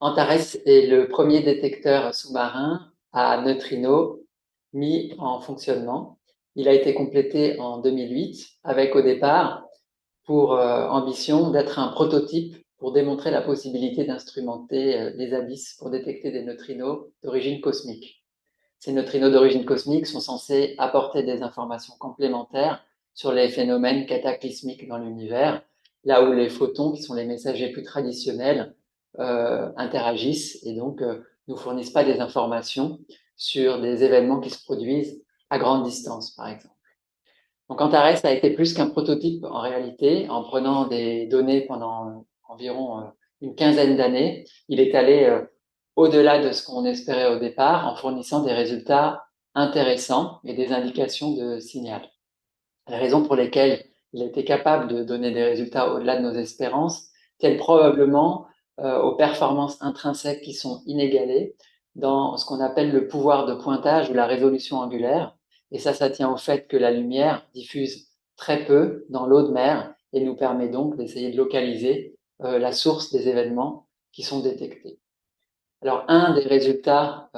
Antares est le premier détecteur sous-marin à neutrinos mis en fonctionnement. Il a été complété en 2008 avec au départ pour ambition d'être un prototype pour démontrer la possibilité d'instrumenter les abysses pour détecter des neutrinos d'origine cosmique. Ces neutrinos d'origine cosmique sont censés apporter des informations complémentaires sur les phénomènes cataclysmiques dans l'univers, là où les photons, qui sont les messagers plus traditionnels, interagissent et donc nous fournissent pas des informations sur des événements qui se produisent à grande distance, par exemple. Donc Antares a été plus qu'un prototype en réalité, en prenant des données pendant environ une quinzaine d'années. Il est allé au-delà de ce qu'on espérait au départ, en fournissant des résultats intéressants et des indications de signal. Les raisons pour lesquelles il a été capable de donner des résultats au-delà de nos espérances tiennent probablement aux performances intrinsèques qui sont inégalées dans ce qu'on appelle le pouvoir de pointage ou la résolution angulaire. Et ça tient au fait que la lumière diffuse très peu dans l'eau de mer et nous permet donc d'essayer de localiser la source des événements qui sont détectés. Alors, un des résultats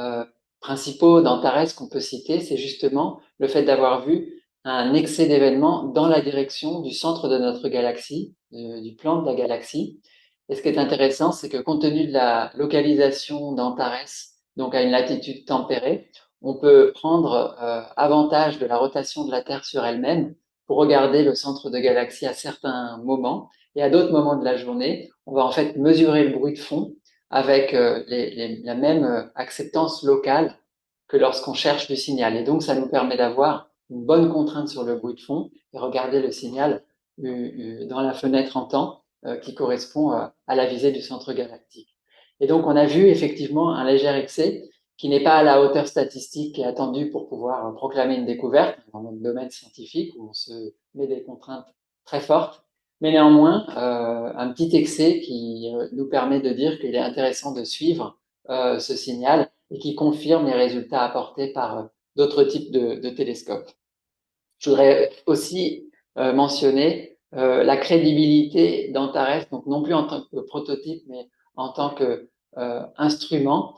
principaux d'Antares qu'on peut citer, c'est justement le fait d'avoir vu un excès d'événements dans la direction du centre de notre galaxie, du plan de la galaxie. Et ce qui est intéressant, c'est que compte tenu de la localisation d'Antares, donc à une latitude tempérée, on peut prendre avantage de la rotation de la Terre sur elle-même pour regarder le centre de galaxie à certains moments. Et à d'autres moments de la journée, on va en fait mesurer le bruit de fond avec la même acceptance locale que lorsqu'on cherche du signal. Et donc, ça nous permet d'avoir une bonne contrainte sur le bruit de fond et regarder le signal dans la fenêtre en temps qui correspond à la visée du centre galactique. Et donc, on a vu effectivement un léger excès qui n'est pas à la hauteur statistique qui est attendue pour pouvoir proclamer une découverte dans notre domaine scientifique où on se met des contraintes très fortes, mais néanmoins un petit excès qui nous permet de dire qu'il est intéressant de suivre ce signal et qui confirme les résultats apportés par d'autres types de télescopes. Je voudrais aussi mentionner la crédibilité d'Antares, donc non plus en tant que prototype, mais en tant qu'instrument,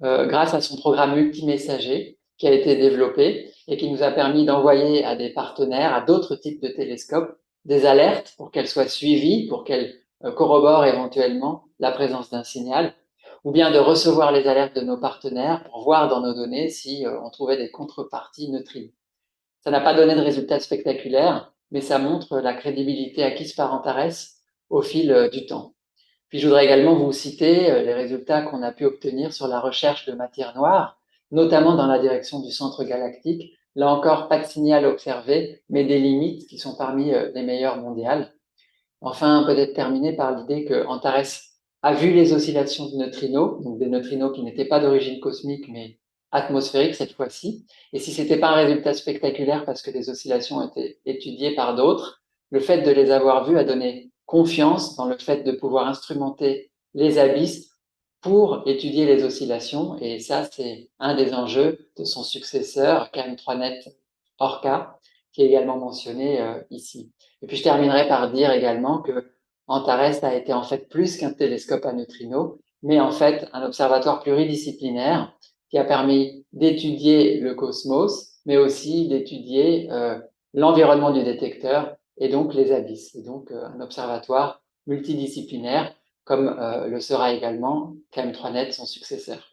grâce à son programme multimessager qui a été développé et qui nous a permis d'envoyer à des partenaires, à d'autres types de télescopes, des alertes pour qu'elles soient suivies, pour qu'elles corroborent éventuellement la présence d'un signal, ou bien de recevoir les alertes de nos partenaires pour voir dans nos données si on trouvait des contreparties neutrinos. Ça n'a pas donné de résultats spectaculaires, mais ça montre la crédibilité acquise par Antares au fil du temps. Puis je voudrais également vous citer les résultats qu'on a pu obtenir sur la recherche de matière noire, notamment dans la direction du centre galactique. Là encore, pas de signal observé, mais des limites qui sont parmi les meilleures mondiales. Enfin, peut-être terminer par l'idée que Antares a vu les oscillations de neutrinos, donc des neutrinos qui n'étaient pas d'origine cosmique, mais atmosphériques cette fois-ci. Et si c'était pas un résultat spectaculaire parce que les oscillations ont été étudiées par d'autres, le fait de les avoir vues a donné confiance dans le fait de pouvoir instrumenter les abysses pour étudier les oscillations. Et ça, c'est un des enjeux de son successeur, KM3net Orca, qui est également mentionné ici. Et puis je terminerai par dire également que Antares a été en fait plus qu'un télescope à neutrinos, mais en fait un observatoire pluridisciplinaire qui a permis d'étudier le cosmos, mais aussi d'étudier l'environnement du détecteur et donc les abysses. Et donc un observatoire multidisciplinaire, comme le sera également KM3net, son successeur.